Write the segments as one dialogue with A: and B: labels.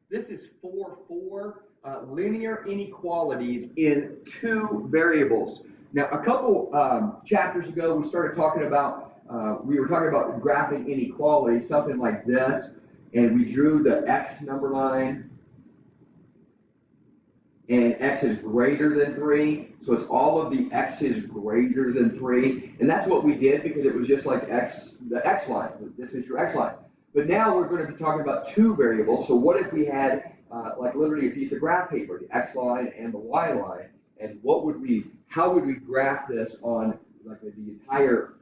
A: This is for four linear inequalities in two variables. Now, a couple chapters ago, we started talking about, we were talking about graphing inequalities, something like this, and we drew the x number line, and x is greater than 3, so it's all of the x's greater than 3, and that's what we did because it was just like x, the x line. This is your x line. But now we're going to be talking about two variables. So what if we had like literally a piece of graph paper, the x line and the y line, and how would we graph this on like the entire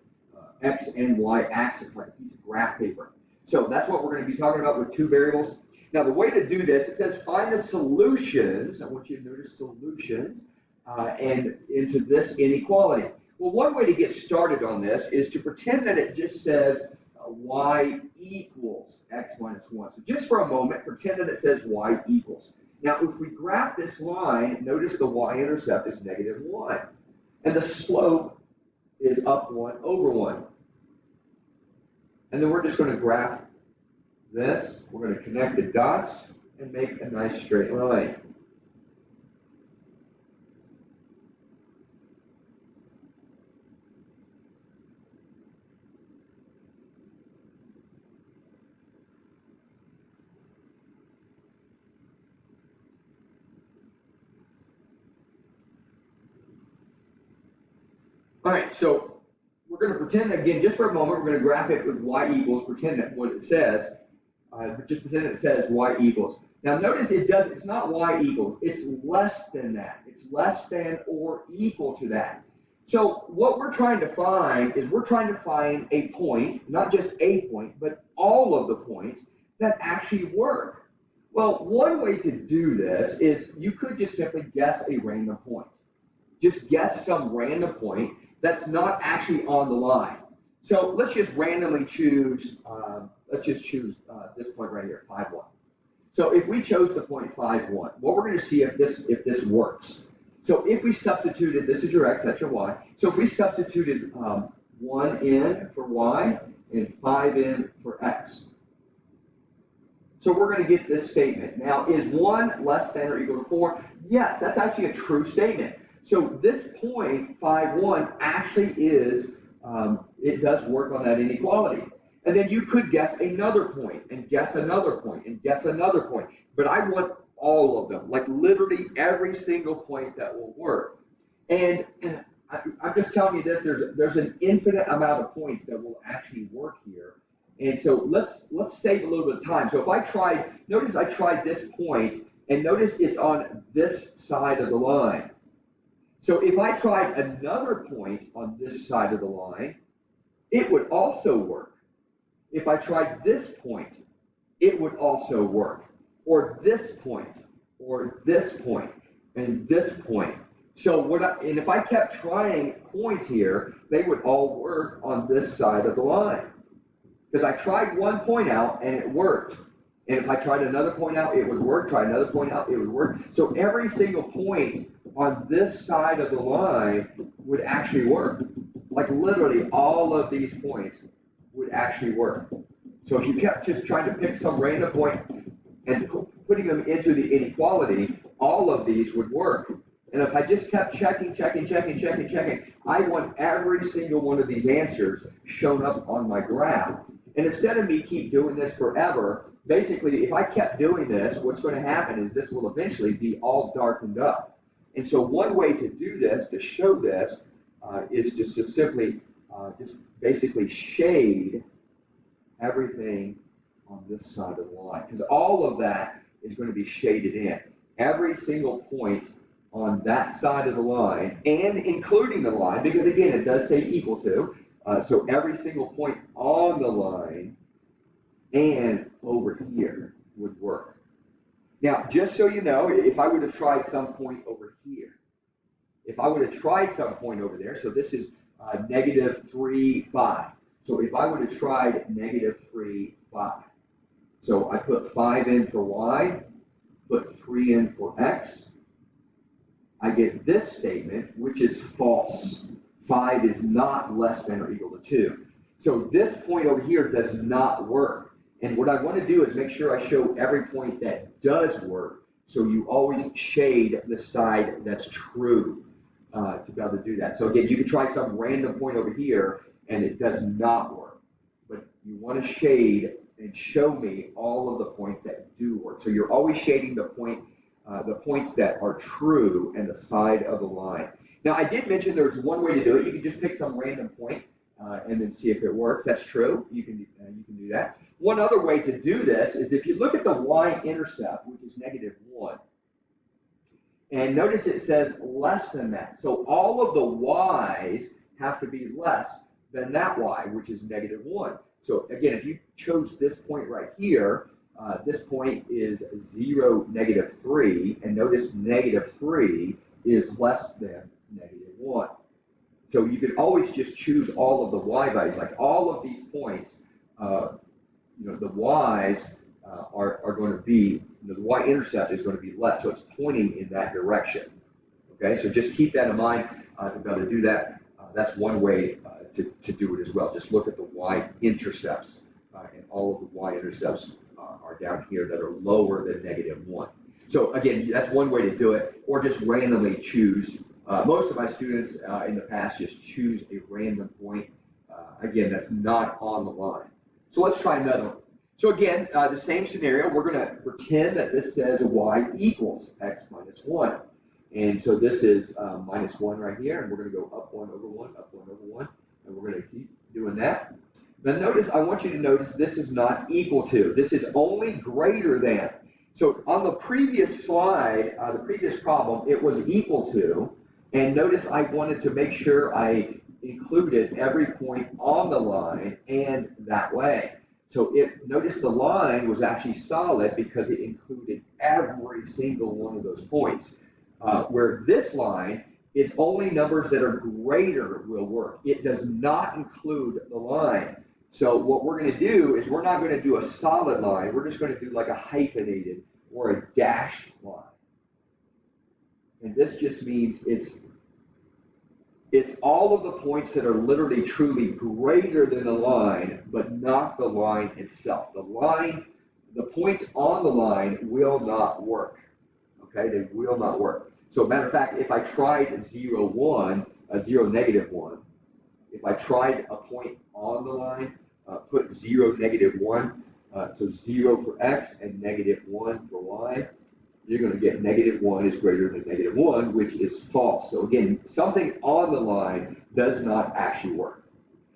A: x and y axis, like a piece of graph paper? So that's what we're going to be talking about with two variables. Now the way to do this, it says find the solutions. I want you to notice solutions and into this inequality. Well, one way to get started on this is to pretend that it just says y equals x minus 1. So just for a moment, pretend that it says y equals. Now, if we graph this line, notice the y-intercept is negative 1. And the slope is up 1 over 1. And then we're just going to graph this. We're going to connect the dots and make a nice straight line. All right, so we're going to pretend, again, just for a moment, we're going to graph it with y equals, pretend that what it says, just pretend it says y equals. Now notice it's not y equals, it's less than that. It's less than or equal to that. So what we're trying to find is we're trying to find a point, not just a point, but all of the points that actually work. Well, one way to do this is you could just simply guess a random point. Just guess some random point that's not actually on the line. So let's just randomly choose, this point right here, 5, 1. So if we chose the point 5, 1, well, we're going to see if this works. So if we substituted, this is your x, that's your y. So if we substituted 1 in for y and 5 in for x. So we're going to get this statement. Now, is 1 less than or equal to 4? Yes, that's actually a true statement. So this point, 5, 1, actually is, it does work on that inequality. And then you could guess another point, and guess another point, and guess another point. But I want all of them, like literally every single point that will work. And I'm just telling you this, there's an infinite amount of points that will actually work here. And so let's save a little bit of time. So if I notice I tried this point, and notice it's on this side of the line. So if I tried another point on this side of the line, it would also work. If I tried this point, it would also work. Or this point, or this point, and this point. So and if I kept trying points here, they would all work on this side of the line. Because I tried one point out and it worked. And if I tried another point out, it would work. Try another point out, it would work. So every single point on this side of the line would actually work. Like literally all of these points would actually work. So if you kept just trying to pick some random point and putting them into the inequality, all of these would work. And if I just kept checking, I want every single one of these answers shown up on my graph. And instead of me keep doing this forever, basically, if I kept doing this, what's going to happen is this will eventually be all darkened up. And so one way to do this, to show this, is just to simply just basically shade everything on this side of the line. Because all of that is going to be shaded in. Every single point on that side of the line, and including the line, because again, it does say equal to, so every single point on the line and over here would work. Now, just so you know, if I would have tried some point over here, if I would have tried some point over there, so this is negative 3, 5. So if I would have tried negative 3, 5. So I put 5 in for y, put 3 in for x. I get this statement, which is false. 5 is not less than or equal to 2. So this point over here does not work. And what I want to do is make sure I show every point that does work. So you always shade the side that's true to be able to do that. So again, you can try some random point over here and it does not work. But you want to shade and show me all of the points that do work. So you're always shading the points that are true and the side of the line. Now I did mention there's one way to do it. You can just pick some random point and then see if it works. That's true. You can do that. One other way to do this is if you look at the y-intercept, which is -1, and notice it says less than that. So all of the y's have to be less than that y, which is -1. So again, if you chose this point right here, this point is 0, -3, and notice -3 is less than -1. So you can always just choose all of the y values, like all of these points, the y's are going to be, the y-intercept is going to be less, so it's pointing in that direction. Okay, so just keep that in mind to be able to do that. That's one way to do it as well. Just look at the y-intercepts, and all of the y-intercepts are down here that are lower than -1. So again, that's one way to do it, or just randomly choose. Most of my students in the past just choose a random point. Again, that's not on the line. So let's try another one. So again, the same scenario, we're going to pretend that this says y equals x minus 1. And so this is -1 right here, and we're going to go up 1 over 1, up 1 over 1, and we're going to keep doing that. Then notice, I want you to notice this is not equal to. This is only greater than. So on the previous slide, the previous problem, it was equal to, and notice I wanted to make sure I included every point on the line and that way. So notice the line was actually solid because it included every single one of those points. Where this line is only numbers that are greater will work. It does not include the line. So what we're going to do is we're not going to do a solid line. We're just going to do like a hyphenated or a dashed line. And this just means it's all of the points that are literally truly greater than the line, but not the line itself. The points on the line will not work. Okay, they will not work. So matter of fact, if I tried 0, 1, 0, -1, if I tried a point on the line, put 0, -1, so 0 for x and -1 for y, you're going to get -1 is greater than -1, which is false. So again, something on the line does not actually work.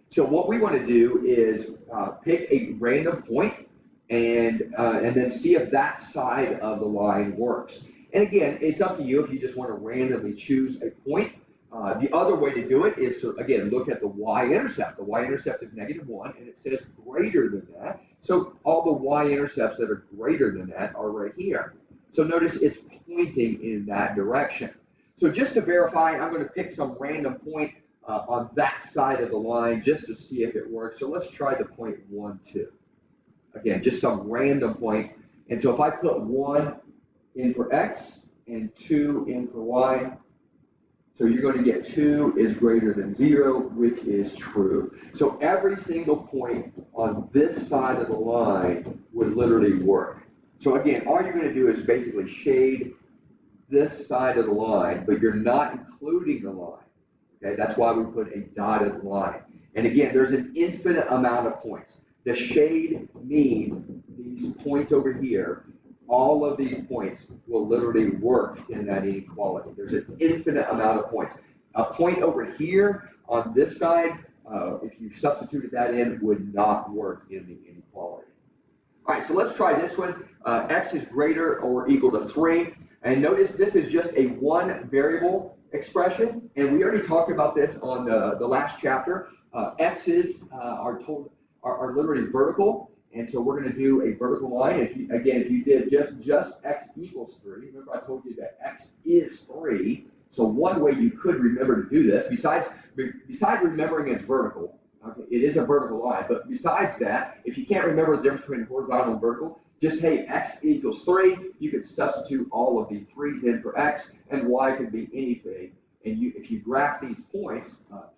A: So what we want to do is pick a random point and then see if that side of the line works. And again, it's up to you if you just want to randomly choose a point. The other way to do it is to, again, look at the y-intercept. The y-intercept is -1, and it says greater than that. So all the y-intercepts that are greater than that are right here. So notice it's pointing in that direction. So just to verify, I'm going to pick some random point on that side of the line just to see if it works. So let's try the point 1, 2. Again, just some random point. And so if I put 1 in for x and 2 in for y, so you're going to get 2 is greater than 0, which is true. So every single point on this side of the line would literally work. So again, all you're going to do is basically shade this side of the line, but you're not including the line. Okay, that's why we put a dotted line. And again, there's an infinite amount of points. The shade means these points over here, all of these points will literally work in that inequality. There's an infinite amount of points. A point over here on this side, if you substituted that in, would not work in the inequality. All right, so let's try this one. X is greater or equal to 3. And notice this is just a one variable expression. And we already talked about this on the last chapter. X's are literally vertical. And so we're going to do a vertical line. If you did just x equals 3, remember I told you that x is 3. So one way you could remember to do this, besides remembering it's vertical, okay, it is a vertical line, but besides that, if you can't remember the difference between horizontal and vertical, just, hey, x equals 3, you can substitute all of the 3's in for x, and y could be anything. And if you graph these points,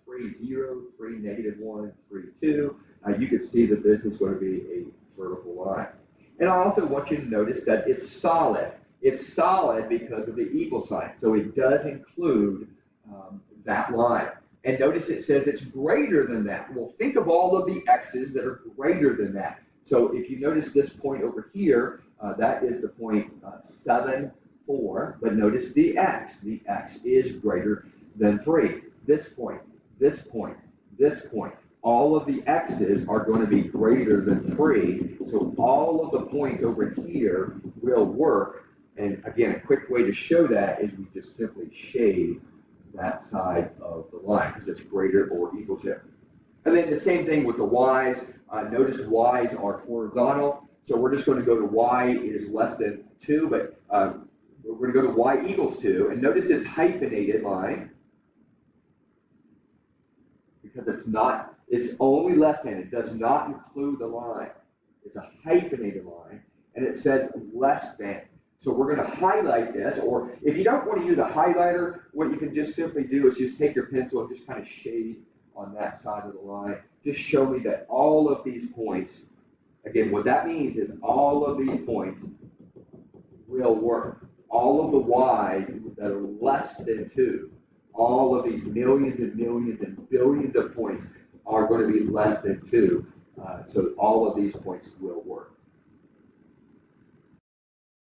A: 3, 0, 3, -1, 3, 2, you can see that this is going to be a vertical line. And I also want you to notice that it's solid. It's solid because of the equal sign, so it does include that line. And notice it says it's greater than that. Well, think of all of the x's that are greater than that. So if you notice this point over here, that is the point 7, 4, but notice the x. The x is greater than 3. This point, this point, this point. All of the x's are going to be greater than 3. So all of the points over here will work. And again, a quick way to show that is we just simply shade that side of the line because it's greater or equal to. And then the same thing with the y's. Notice y's are horizontal. So we're just going to go to y is less than 2, but we're going to go to y equals 2. And notice it's hyphenated line because it's only less than. It does not include the line. It's a hyphenated line, and it says less than. So we're going to highlight this, or if you don't want to use a highlighter, what you can just simply do is just take your pencil and just kind of shade on that side of the line. Just show me that all of these points, again, what that means is all of these points will work. All of the y's that are less than 2, all of these millions and millions and billions of points are going to be less than 2. So all of these points will